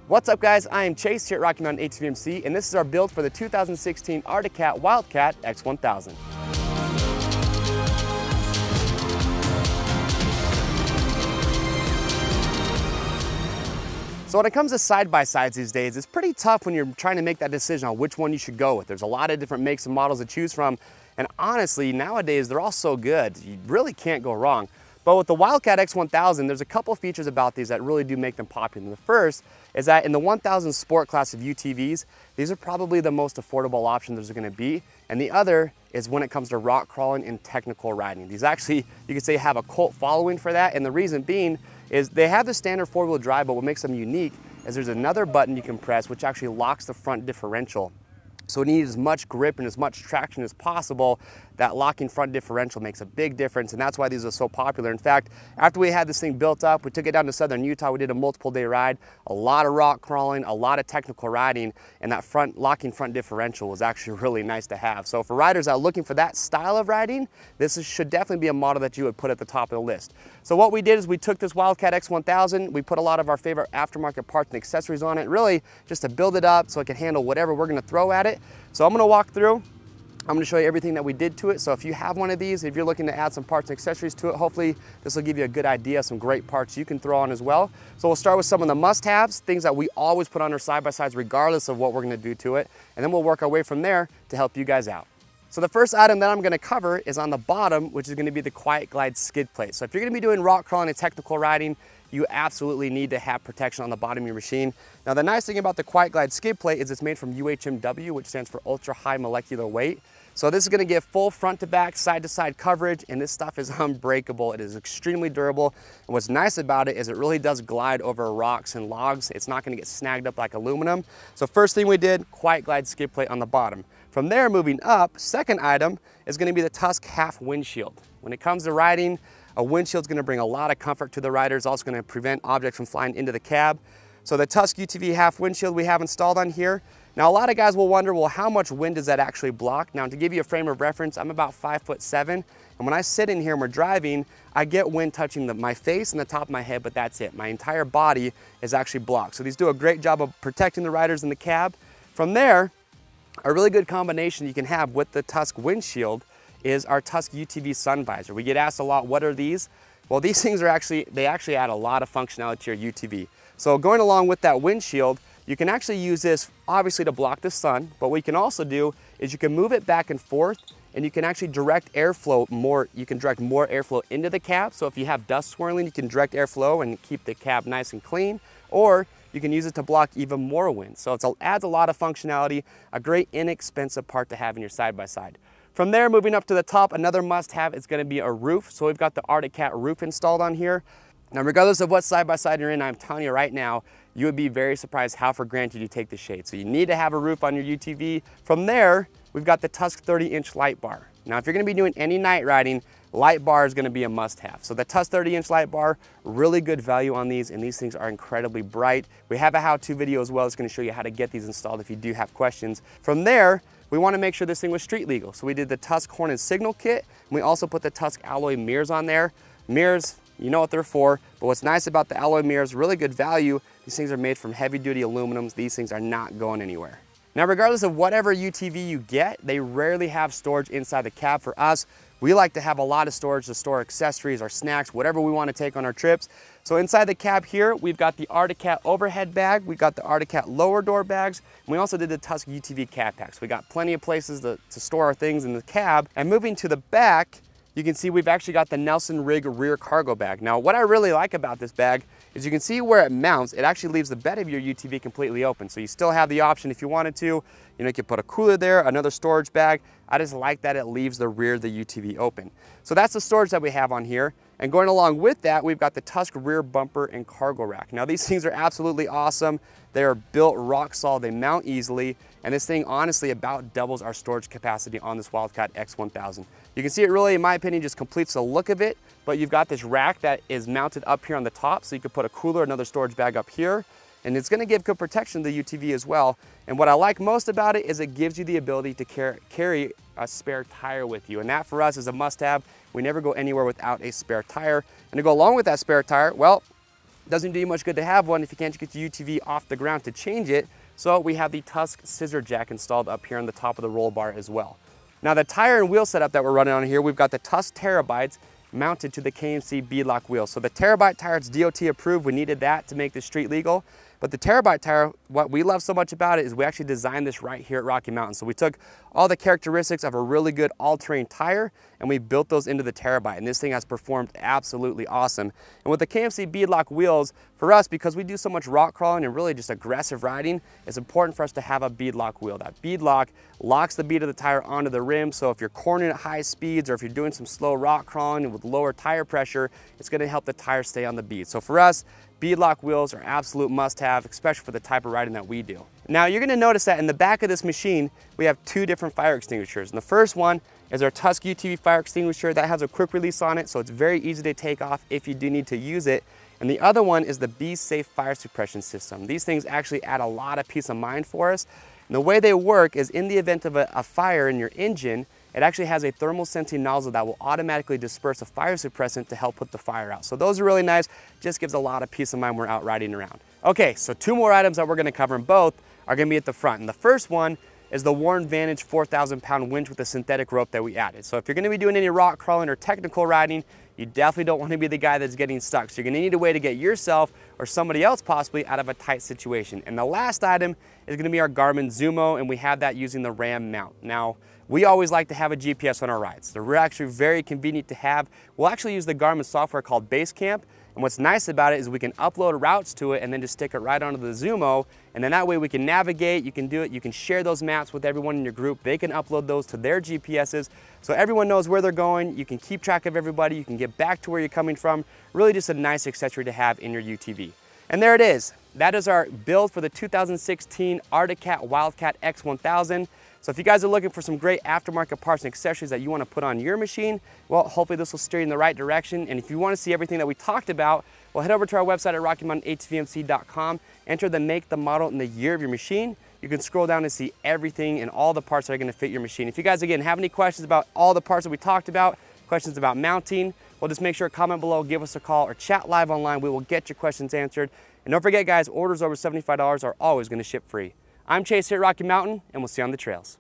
What's up guys, I am Chase here at Rocky Mountain ATVMC, and this is our build for the 2016 Arctic Cat Wildcat X1000. So when it comes to side-by-sides these days, it's pretty tough when you're trying to make that decision on which one you should go with. There's a lot of different makes and models to choose from, and honestly, nowadays they're all so good, you really can't go wrong. But with the Wildcat X1000, there's a couple features about these that really do make them popular. The first is that in the 1000 sport class of UTVs, these are probably the most affordable option there's gonna be. And the other is when it comes to rock crawling and technical riding. These actually, you could say, have a cult following for that. And the reason being is they have the standard four-wheel drive, but what makes them unique is there's another button you can press which actually locks the front differential. So it needs as much grip and as much traction as possible. That locking front differential makes a big difference, and that's why these are so popular. In fact, after we had this thing built up, we took it down to southern Utah. We did a multiple day ride, a lot of rock crawling, a lot of technical riding, and that locking front differential was actually really nice to have. So for riders that are looking for that style of riding, should definitely be a model that you would put at the top of the list. So what we did is we took this Wildcat X1000, we put a lot of our favorite aftermarket parts and accessories on it, really just to build it up so it can handle whatever we're gonna throw at it. So I'm gonna walk through, I'm gonna show you everything that we did to it. So if you have one of these, if you're looking to add some parts and accessories to it, hopefully this will give you a good idea of some great parts you can throw on as well. So we'll start with some of the must-haves, things that we always put on our side-by-sides regardless of what we're gonna do to it. And then we'll work our way from there to help you guys out. So the first item that I'm gonna cover is on the bottom, which is gonna be the Quiet Glide skid plate. So if you're gonna be doing rock crawling and technical riding, you absolutely need to have protection on the bottom of your machine. Now the nice thing about the Quiet Glide skid plate is it's made from UHMW, which stands for ultra high molecular weight. So this is gonna give full front to back, side to side coverage, and this stuff is unbreakable. It is extremely durable. And what's nice about it is it really does glide over rocks and logs. It's not gonna get snagged up like aluminum. So first thing we did, Quiet Glide skid plate on the bottom. From there, moving up, second item is gonna be the Tusk half windshield. When it comes to riding, a windshield is going to bring a lot of comfort to the rider. It's also going to prevent objects from flying into the cab. So the Tusk UTV half windshield we have installed on here. Now a lot of guys will wonder, well, how much wind does that actually block? Now to give you a frame of reference, I'm about 5'7", and when I sit in here and we're driving, I get wind touching my face and the top of my head, but that's it. My entire body is actually blocked. So these do a great job of protecting the riders in the cab. From there, a really good combination you can have with the Tusk windshield is our Tusk UTV Sun Visor. We get asked a lot, what are these? Well, these things they actually add a lot of functionality to your UTV. So going along with that windshield, you can actually use this obviously to block the sun, but what you can also do is you can move it back and forth, and you can actually direct airflow more, you can direct more airflow into the cab. So if you have dust swirling, you can direct airflow and keep the cab nice and clean, or you can use it to block even more wind. So it adds a lot of functionality, a great inexpensive part to have in your side-by-side. From there, moving up to the top, another must-have is going to be a roof. So we've got the Arctic Cat roof installed on here. Now, regardless of what side-by-side you're in, I'm telling you right now, you would be very surprised how for granted you take the shade. So you need to have a roof on your UTV. From there, we've got the Tusk 30-inch light bar. Now, if you're going to be doing any night riding, light bar is going to be a must-have. So the Tusk 30-inch light bar, really good value on these, and these things are incredibly bright. We have a how-to video as well that's going to show you how to get these installed if you do have questions. From there, we want to make sure this thing was street legal. So we did the Tusk horn and signal kit, and we also put the Tusk alloy mirrors on there. Mirrors, you know what they're for, but what's nice about the alloy mirrors, really good value. These things are made from heavy duty aluminums. These things are not going anywhere. Now, regardless of whatever UTV you get, they rarely have storage inside the cab. For us, we like to have a lot of storage to store accessories or snacks, whatever we want to take on our trips. So inside the cab here, we've got the Arctic Cat overhead bag, we've got the Arctic Cat lower door bags, and we also did the Tusk UTV cat packs. We got plenty of places to store our things in the cab. And moving to the back, you can see we've actually got the Nelson Rig rear cargo bag. Now, what I really like about this bag is you can see where it mounts, it actually leaves the bed of your UTV completely open. So you still have the option if you wanted to, you know, you could put a cooler there, another storage bag. I just like that it leaves the rear of the UTV open. So that's the storage that we have on here. And going along with that, we've got the Tusk rear bumper and cargo rack. Now these things are absolutely awesome. They are built rock solid, they mount easily, and this thing honestly about doubles our storage capacity on this Wildcat X1000. You can see it really, in my opinion, just completes the look of it, but you've got this rack that is mounted up here on the top, so you could put a cooler, another storage bag up here, and it's gonna give good protection to the UTV as well. And what I like most about it is it gives you the ability to carry a spare tire with you, and that for us is a must-have. We never go anywhere without a spare tire. And to go along with that spare tire, well, doesn't do you much good to have one if you can't get your UTV off the ground to change it. So we have the Tusk scissor jack installed up here on the top of the roll bar as well. Now the tire and wheel setup that we're running on here, we've got the Tusk Terabytes mounted to the KMC Beadlock wheel. So the Terabyte tire, it's DOT approved. We needed that to make this street legal. But the Terabyte tire, what we love so much about it is we actually designed this right here at Rocky Mountain. So we took all the characteristics of a really good all-terrain tire and we built those into the Terabyte. And this thing has performed absolutely awesome. And with the KMC Beadlock wheels, for us, because we do so much rock crawling and really just aggressive riding, it's important for us to have a beadlock wheel. That beadlock locks the bead of the tire onto the rim. So if you're cornering at high speeds or if you're doing some slow rock crawling and with lower tire pressure, it's gonna help the tire stay on the bead. So for us, beadlock wheels are absolute must-have, especially for the type of riding that we do. Now you're gonna notice that in the back of this machine, we have two different fire extinguishers. And the first one is our Tusk UTV fire extinguisher that has a quick release on it, so it's very easy to take off if you do need to use it. And the other one is the Be Safe fire suppression system. These things actually add a lot of peace of mind for us. And the way they work is in the event of a fire in your engine, it actually has a thermal sensing nozzle that will automatically disperse a fire suppressant to help put the fire out. So those are really nice, just gives a lot of peace of mind when we're out riding around. Okay, so two more items that we're gonna cover, and both are gonna be at the front. And the first one is the Warren Vantage 4,000-pound winch with a synthetic rope that we added. So if you're gonna be doing any rock crawling or technical riding, you definitely don't want to be the guy that's getting stuck. So you're gonna need a way to get yourself or somebody else possibly out of a tight situation. And the last item is gonna be our Garmin Zumo, and we have that using the RAM mount. Now, we always like to have a GPS on our rides. They're actually very convenient to have. We'll actually use the Garmin software called Basecamp. And what's nice about it is we can upload routes to it and then just stick it right onto the Zumo. And then that way we can navigate, you can do it, you can share those maps with everyone in your group. They can upload those to their GPSs. So everyone knows where they're going. You can keep track of everybody. You can get back to where you're coming from. Really just a nice accessory to have in your UTV. And there it is. That is our build for the 2016 Arctic Cat Wildcat X 1000. So if you guys are looking for some great aftermarket parts and accessories that you want to put on your machine, well, hopefully this will steer you in the right direction. And if you want to see everything that we talked about, well, head over to our website at RockyMountainATVMC.com, enter the make, the model, and the year of your machine. You can scroll down and see everything and all the parts that are going to fit your machine. If you guys, again, have any questions about all the parts that we talked about, questions about mounting, well, just make sure to comment below, give us a call, or chat live online. We will get your questions answered. And don't forget, guys, orders over $75 are always going to ship free. I'm Chase here at Rocky Mountain, and we'll see you on the trails.